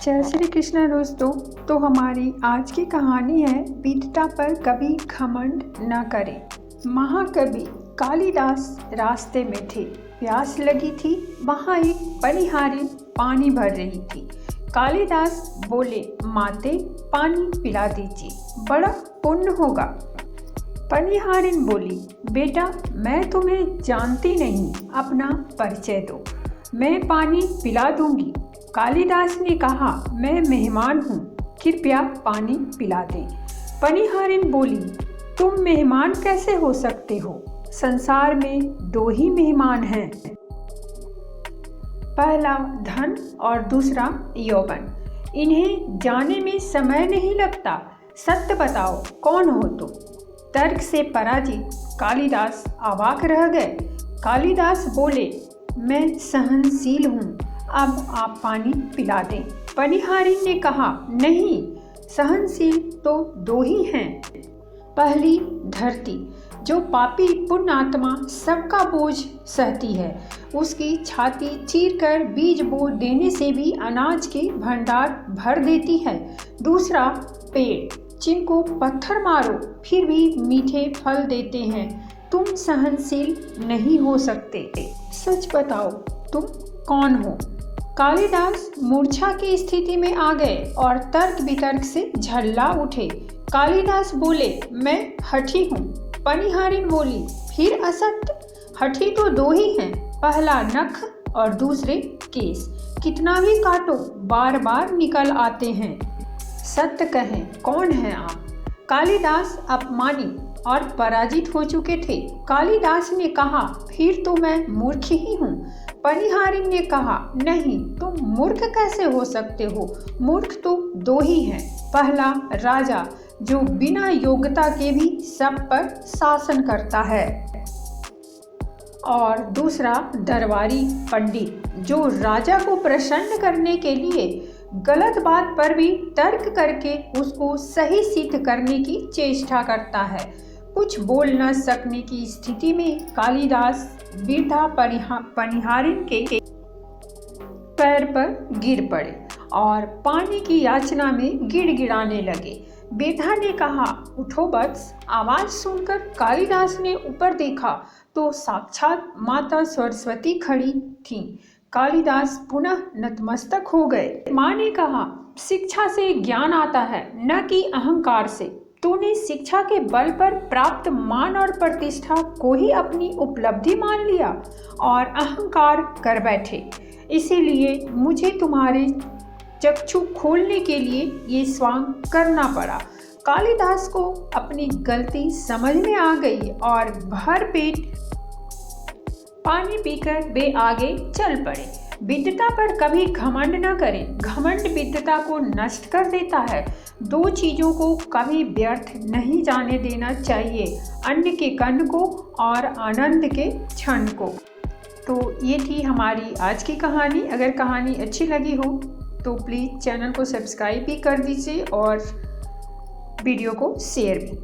जय श्री कृष्ण दोस्तों। तो हमारी आज की कहानी है विद्वता पर कभी घमंड न करें। महाकवि कालिदास रास्ते में थे, प्यास लगी थी। वहाँ एक पनिहारिन पानी भर रही थी। कालिदास बोले, माते पानी पिला दीजिए, बड़ा पुण्य होगा। पनिहारिन बोली, बेटा मैं तुम्हें जानती नहीं, अपना परिचय दो, मैं पानी पिला दूंगी। कालिदास ने कहा, मैं मेहमान हूँ, कृपया पानी पिला दें। पनिहारिन बोली, तुम मेहमान कैसे हो सकते हो? संसार में दो ही मेहमान हैं, पहला धन और दूसरा यौवन। इन्हें जाने में समय नहीं लगता। सत्य बताओ, कौन हो तुम? तर्क से पराजित कालिदास अवाक रह गए। कालिदास बोले, मैं सहनशील हूँ, अब आप पानी पिला दें। पनिहारिन ने कहा, नहीं, सहनशील तो दो ही हैं। पहली धरती, जो पापी पुण्यात्मा सबका बोझ सहती है, उसकी छाती चीरकर बीज बो देने से भी अनाज के भंडार भर देती है। दूसरा पेड़, जिनको पत्थर मारो फिर भी मीठे फल देते हैं। तुम सहनशील नहीं हो सकते। सच बताओ, तुम कौन हो? कालिदास मूर्छा की स्थिति में आ गए और तर्क वितर्क से झल्ला उठे। कालिदास बोले, मैं हठी हूँ। पनिहारिन बोली, फिर असत्य? हठी तो दो ही हैं, पहला नख और दूसरे केस। कितना भी काटो बार बार निकल आते हैं। सत्य कहें, कौन हैं आप? कालिदास अपमानित और पराजित हो चुके थे। कालिदास ने कहा, फिर तो मैं मूर्ख ही हूँ। पनिहारिन ने कहा, नहीं, तुम मूर्ख कैसे हो सकते हो? मूर्ख तो दो ही हैं, पहला राजा, जो बिना योग्यता के भी सब पर शासन करता है, और दूसरा दरबारी पंडित, जो राजा को प्रसन्न करने के लिए गलत बात पर भी तर्क करके उसको सही सिद्ध करने की चेष्टा करता है। कुछ बोल न सकने की स्थिति में कालिदास वृद्धा पनिहारिन के पैर पर गिर पड़े और पानी की याचना में गिड़गिड़ाने लगे। वृद्धा ने कहा, उठो वत्स। आवाज सुनकर कालिदास ने ऊपर देखा तो साक्षात माता सरस्वती खड़ी थीं। कालिदास पुनः नतमस्तक हो गए। माँ ने कहा, शिक्षा से ज्ञान आता है, न कि अहंकार से। तूने शिक्षा के बल पर प्राप्त मान और प्रतिष्ठा को ही अपनी उपलब्धि मान लिया और अहंकार कर बैठे। इसीलिए मुझे तुम्हारे चक्षु खोलने के लिए ये स्वांग करना पड़ा। कालिदास को अपनी गलती समझ में आ गई और भर पेट पानी पीकर वे आगे चल पड़े। विद्वता पर कभी घमंड न करें। घमंड विद्वता को नष्ट कर देता है। दो चीज़ों को कभी व्यर्थ नहीं जाने देना चाहिए, अन्न के कण को और आनंद के क्षण को। तो ये थी हमारी आज की कहानी। अगर कहानी अच्छी लगी हो तो प्लीज़ चैनल को सब्सक्राइब भी कर दीजिए और वीडियो को शेयर भी।